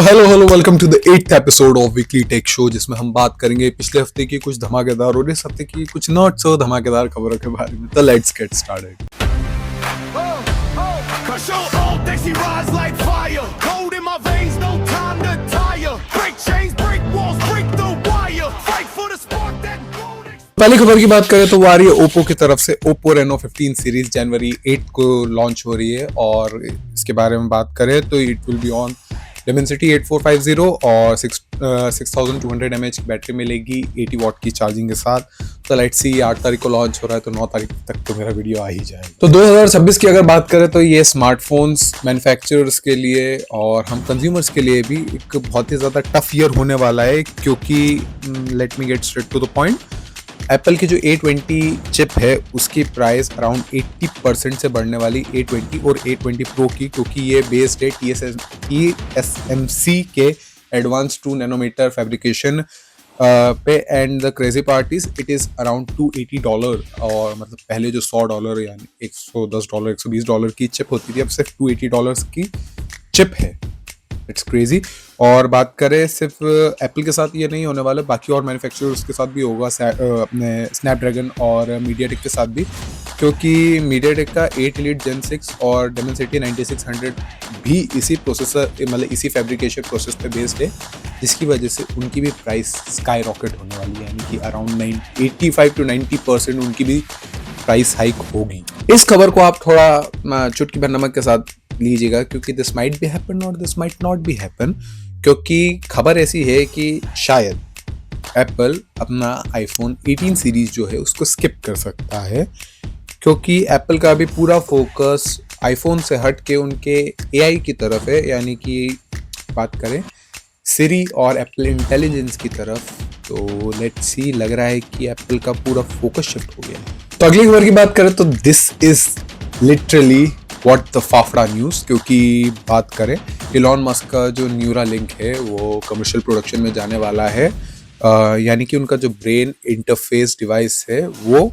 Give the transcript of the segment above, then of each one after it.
Hello welcome to the 8th episode of weekly tech show, जिसमें हम बात करेंगे पिछले हफ्ते की कुछ धमाकेदार और इस हफ्ते की कुछ नॉट सो धमाकेदार खबरों के बारे में। तो लेट्स गेट स्टार्टेड। पहली खबर की बात करें तो वो आ रही है ओप्पो की तरफ से। ओप्पो रेनो 15 सीरीज जनवरी 8 को लॉन्च हो रही है और इसके बारे में बात करें तो it will be on Dimensity 8450 और 6200 mAh की बैटरी मिलेगी 80 वॉट की चार्जिंग के साथ। तो लेट्स सी, 8 तारीख को लॉन्च हो रहा है तो 9 तारीख तक तो मेरा वीडियो आ ही जाएगा। तो 2026 की अगर बात करें तो ये स्मार्टफोन्स मैन्युफैक्चरर्स के लिए और हम कंज्यूमर्स के लिए भी एक बहुत ही ज़्यादा टफ ईयर होने वाला है, क्योंकि let me get straight to the point. Apple की जो A20 चिप है उसकी प्राइस अराउंड 80% से बढ़ने वाली A20 और A20 Pro की, क्योंकि ये बेस्ड है TSMC के एडवांस 2 नैनोमीटर फैब्रिकेशन पे। And the crazy part is it is around $280, और मतलब पहले जो $100 यानी $110 $120 की चिप होती थी, अब सिर्फ $280 की चिप है। It's crazy. और बात करें सिर्फ एप्पल के साथ ये नहीं होने वाला, बाकी और मैन्युफैक्चरर्स के साथ भी होगा, अपने स्नैपड्रैगन और मीडियाटेक के साथ भी, क्योंकि मीडियाटेक का 8 Elite Gen 6 और Dimensity 9600 भी इसी प्रोसेसर मतलब इसी फैब्रिकेशन प्रोसेस पे बेस्ड है, जिसकी वजह से उनकी भी प्राइस स्काई रॉकेट होने वाली है, यानी कि अराउंड 85 to 90% उनकी भी प्राइस हाइक होगी। इस खबर को आप थोड़ा चुटकी भर नमक के साथ लीजिएगा, क्योंकि दिस माइट बी हैपन और this might not be happen, क्योंकि खबर ऐसी है कि शायद एप्पल अपना आईफोन 18 सीरीज जो है उसको स्किप कर सकता है, क्योंकि एप्पल का भी पूरा फोकस आईफोन से हट के उनके एआई की तरफ है, यानी कि बात करें सिरी और एप्पल इंटेलिजेंस की तरफ। तो लेट्स सी, लग रहा है कि एप्पल का पूरा फोकस शिफ्ट हो गया। तो अगली खबर की बात करें तो this is literally what the fafda news, क्योंकि बात करें इलॉन मस्क का जो न्यूरालिंक है वो कमर्शियल प्रोडक्शन में जाने वाला है, यानी कि उनका जो ब्रेन इंटरफेस डिवाइस है वो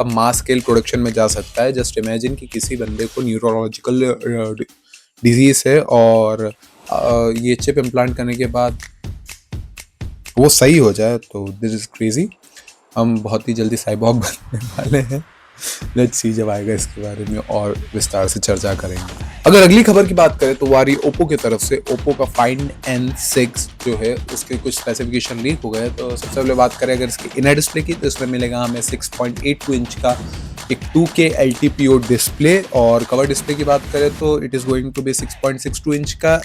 अब मास स्केल प्रोडक्शन में जा सकता है। जस्ट इमेजिन कि किसी बंदे को न्यूरोलॉजिकल डिजीज है और ये चिप इम्प्लांट करने के बाद वो सही हो जाए, तो दिस इज क्रेजी। हम बहुत ही जल्दी साइबॉर्ग बनने वाले हैं। लेट्स सी, जब आएगा इसके बारे में और विस्तार से चर्चा करेंगे। अगर अगली खबर की बात करें तो वो आ रही ओप्पो की तरफ से। ओप्पो का Find N6 जो है उसके कुछ स्पेसिफिकेशन लीक हो गए। तो सबसे पहले बात करें अगर इसके इनर डिस्प्ले की, तो इसमें मिलेगा हमें 6.82 इंच का एक 2K LTPO डिस्प्ले, और कवर डिस्प्ले की बात करें तो it is going to be 6.62 inch का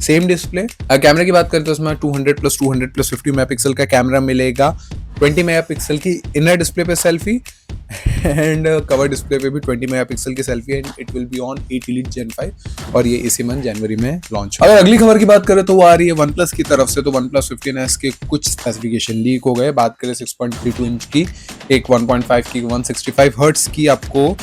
सेम डिस्प्ले। कैमरा की बात करें तो इसमें 200+200+50 मेगापिक्सल का कैमरा मिलेगा, 20 मेगापिक्सल की इनर डिस्प्ले पे सेल्फी एंड कवर डिस्प्ले पे भी 20 मेगापिक्सल की selfie, and it will be on 8 Elite Gen 5 और ये इसी मंथ जनवरी में लॉन्च होगा। अगर अगली खबर की बात करें तो वो आ रही है OnePlus की तरफ से। तो OnePlus 15S के कुछ स्पेसिफिकेशन लीक हो गए। बात करें 6.32 इंच की, एक 1.5 की 165 हर्ट्ज की आपको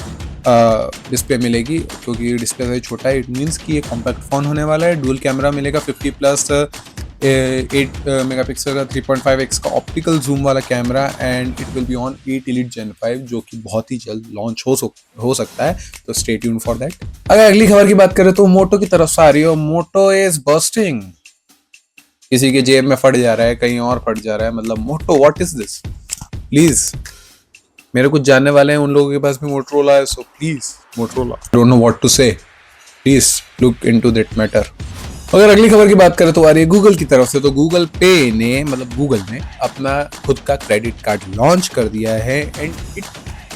डिस्प्ले मिलेगी, क्योंकि डिस्प्ले साइज छोटा है। इट मीन्स कि ये कॉम्पैक्ट फोन होने वाला है। डुअल कैमरा मिलेगा 50+8 मेगापिक्सल का 3.5x का ऑप्टिकल जूम वाला camera, and it will be on 8 Elite Gen 5, जो कि बहुत ही जल्द लॉन्च हो सकता है। तो स्टे ट्यून्ड फॉर दैट। अगर अगली खबर की बात करें तो मोटो की तरफ से आ रही है। मोटो इज बर्स्टिंग, किसी के जेब में फट जा रहा है, कहीं और फट जा रहा है, मतलब मोटो व्हाट इज दिस। प्लीज, मेरे कुछ जानने वाले हैं, उन लोगों के पास भी मोटोरोला है, so please Motorola, don't know what to say, please look into that matter. अगर अगली खबर की बात करें तो आ रही है गूगल की तरफ से। तो गूगल पे ने मतलब गूगल ने अपना खुद का क्रेडिट कार्ड लॉन्च कर दिया है, and it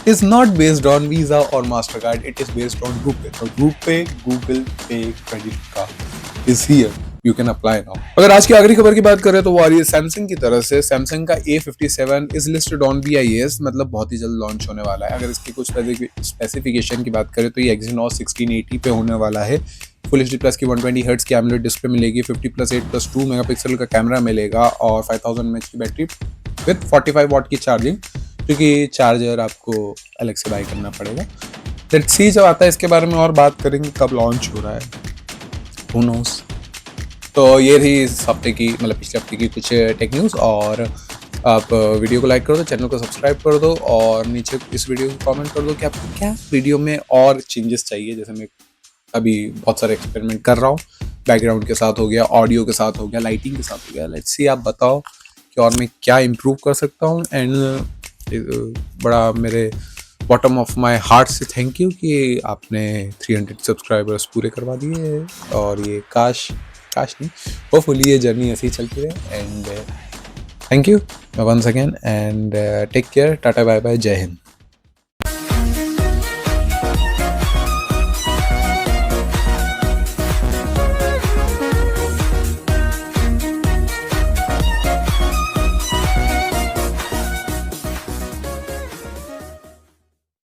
is not based on Visa और Mastercard, it is based on RuPay. तो RuPay Google Pay credit card is here, you can apply now. अगर आज की आखिरी खबर की बात करें तो वो आ रही है सैमसंग की तरफ से। सैमसंग का A57 is listed on BIS, मतलब बहुत ही जल्द लॉन्च होने वाला है। अगर इसकी कुछ स्पेसिफिकेशन की बात करें तो ये Exynos 1680 पे होने वाला है। फुल HD प्लस की 120 हर्ट्ज की AMOLED डिस्प्ले मिलेगी, 50+8+2 मेगापिक्सल का कैमरा मिलेगा, और 5000 mAh की बैटरी विद 45 वॉट की चार्जिंग, क्योंकि चार्जर आपको अलग से बाय करना पड़ेगा। लेट्स सी, जब आता है इसके बारे में और बात करेंगे, कब लॉन्च हो रहा है, हू नोस। तो ये थी इस हफ्ते की मतलब पिछले हफ्ते की कुछ टेक न्यूज़, और आप वीडियो को लाइक कर दो, चैनल को सब्सक्राइब कर दो, और नीचे इस वीडियो को कमेंट कर दो कि आपको क्या वीडियो में और चेंजेस चाहिए। जैसे मैं अभी बहुत सारे एक्सपेरिमेंट कर रहा हूँ, बैकग्राउंड के साथ हो गया, ऑडियो के साथ हो गया, लाइटिंग के साथ हो गया। लेट्स सी, आप बताओ कि और मैं क्या इम्प्रूव कर सकता हूँ। एंड बड़ा मेरे बॉटम ऑफ माई हार्ट से थैंक यू कि आपने 300 सब्सक्राइबर्स पूरे करवा दिए। और ये काश नहीं, होपफुली ये जर्नी ऐसे ही चलती रहे। And thank you once again, and take care, tata bye bye, Jai Hind.